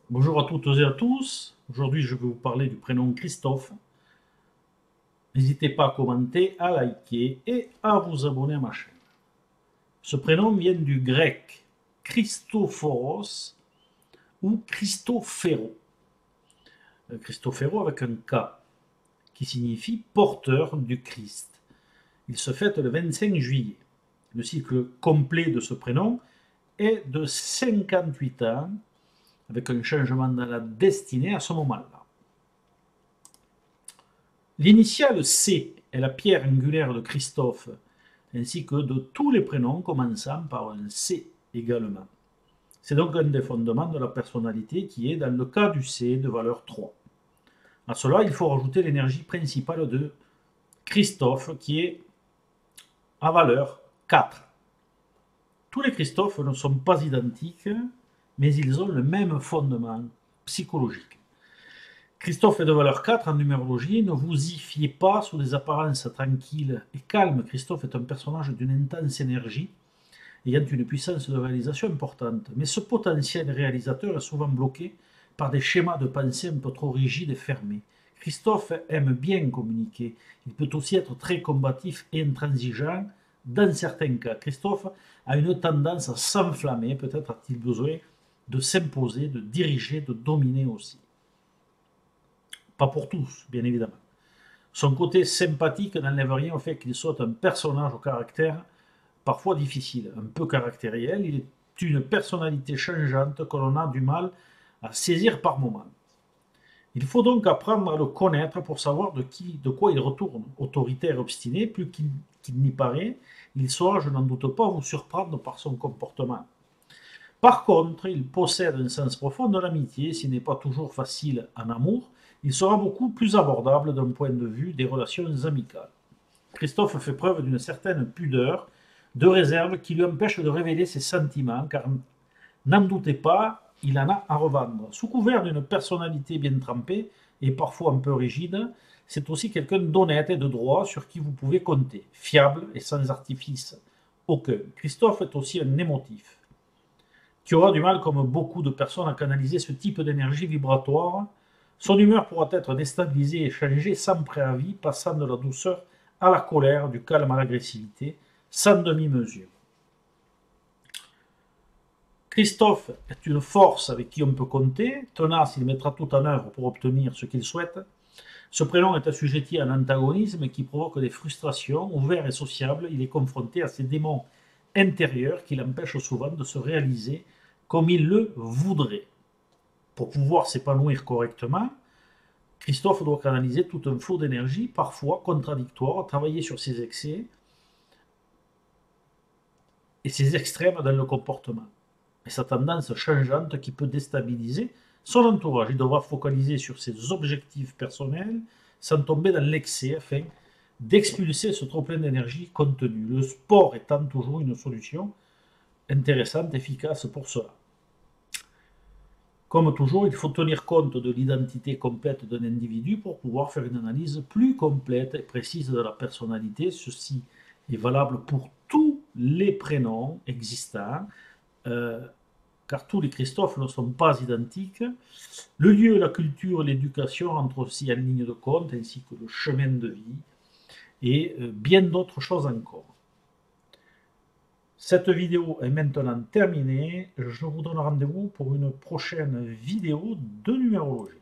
Bonjour à toutes et à tous. Aujourd'hui, je vais vous parler du prénom Christophe. N'hésitez pas à commenter, à liker et à vous abonner à ma chaîne. Ce prénom vient du grec Christophoros ou Christophero. Christophero avec un K qui signifie porteur du Christ. Il se fête le 25 juillet. Le cycle complet de ce prénom est de 58 ans avec un changement dans la destinée à ce moment-là. L'initiale C est la pierre angulaire de Christophe, ainsi que de tous les prénoms commençant par un C également. C'est donc un des fondements de la personnalité qui est, dans le cas du C, de valeur 3. À cela, il faut rajouter l'énergie principale de Christophe, qui est à valeur 4. Tous les Christophes ne sont pas identiques, mais ils ont le même fondement psychologique. Christophe est de valeur 4 en numérologie. Ne vous y fiez pas sous des apparences tranquilles et calmes. Christophe est un personnage d'une intense énergie, ayant une puissance de réalisation importante. Mais ce potentiel réalisateur est souvent bloqué par des schémas de pensée un peu trop rigides et fermés. Christophe aime bien communiquer. Il peut aussi être très combatif et intransigeant. Dans certains cas, Christophe a une tendance à s'enflammer. Peut-être a-t-il besoin de s'imposer, de diriger, de dominer aussi. Pas pour tous, bien évidemment. Son côté sympathique n'enlève rien au fait qu'il soit un personnage au caractère parfois difficile, un peu caractériel. Il est une personnalité changeante que l'on a du mal à saisir par moments. Il faut donc apprendre à le connaître pour savoir de quoi il retourne. Autoritaire et obstiné, plus qu'il n'y paraît, il saura, je n'en doute pas, vous surprendre par son comportement. Par contre, il possède un sens profond de l'amitié, s'il n'est pas toujours facile en amour, il sera beaucoup plus abordable d'un point de vue des relations amicales. Christophe fait preuve d'une certaine pudeur, de réserve qui lui empêche de révéler ses sentiments, car n'en doutez pas, il en a à revendre. Sous couvert d'une personnalité bien trempée et parfois un peu rigide, c'est aussi quelqu'un d'honnête et de droit sur qui vous pouvez compter, fiable et sans artifice aucun. Christophe est aussi un émotif qui aura du mal, comme beaucoup de personnes, à canaliser ce type d'énergie vibratoire. Son humeur pourra être déstabilisée et changée sans préavis, passant de la douceur à la colère, du calme à l'agressivité, sans demi-mesure. Christophe est une force avec qui on peut compter. Tenace, il mettra tout en œuvre pour obtenir ce qu'il souhaite. Ce prénom est assujetti à un antagonisme qui provoque des frustrations. Ouvert et sociable, il est confronté à ses démons intérieurs qui l'empêchent souvent de se réaliser comme il le voudrait. Pour pouvoir s'épanouir correctement, Christophe doit canaliser tout un flot d'énergie, parfois contradictoire, travailler sur ses excès et ses extrêmes dans le comportement. Et sa tendance changeante qui peut déstabiliser son entourage. Il devra focaliser sur ses objectifs personnels sans tomber dans l'excès afin d'expulser ce trop-plein d'énergie contenue. Le sport étant toujours une solution intéressante, efficace pour cela. Comme toujours, il faut tenir compte de l'identité complète d'un individu pour pouvoir faire une analyse plus complète et précise de la personnalité. Ceci est valable pour tous les prénoms existants, car tous les Christophes ne sont pas identiques. Le lieu, la culture, l'éducation entrent aussi en ligne de compte, ainsi que le chemin de vie et bien d'autres choses encore. Cette vidéo est maintenant terminée. Je vous donne rendez-vous pour une prochaine vidéo de numérologie.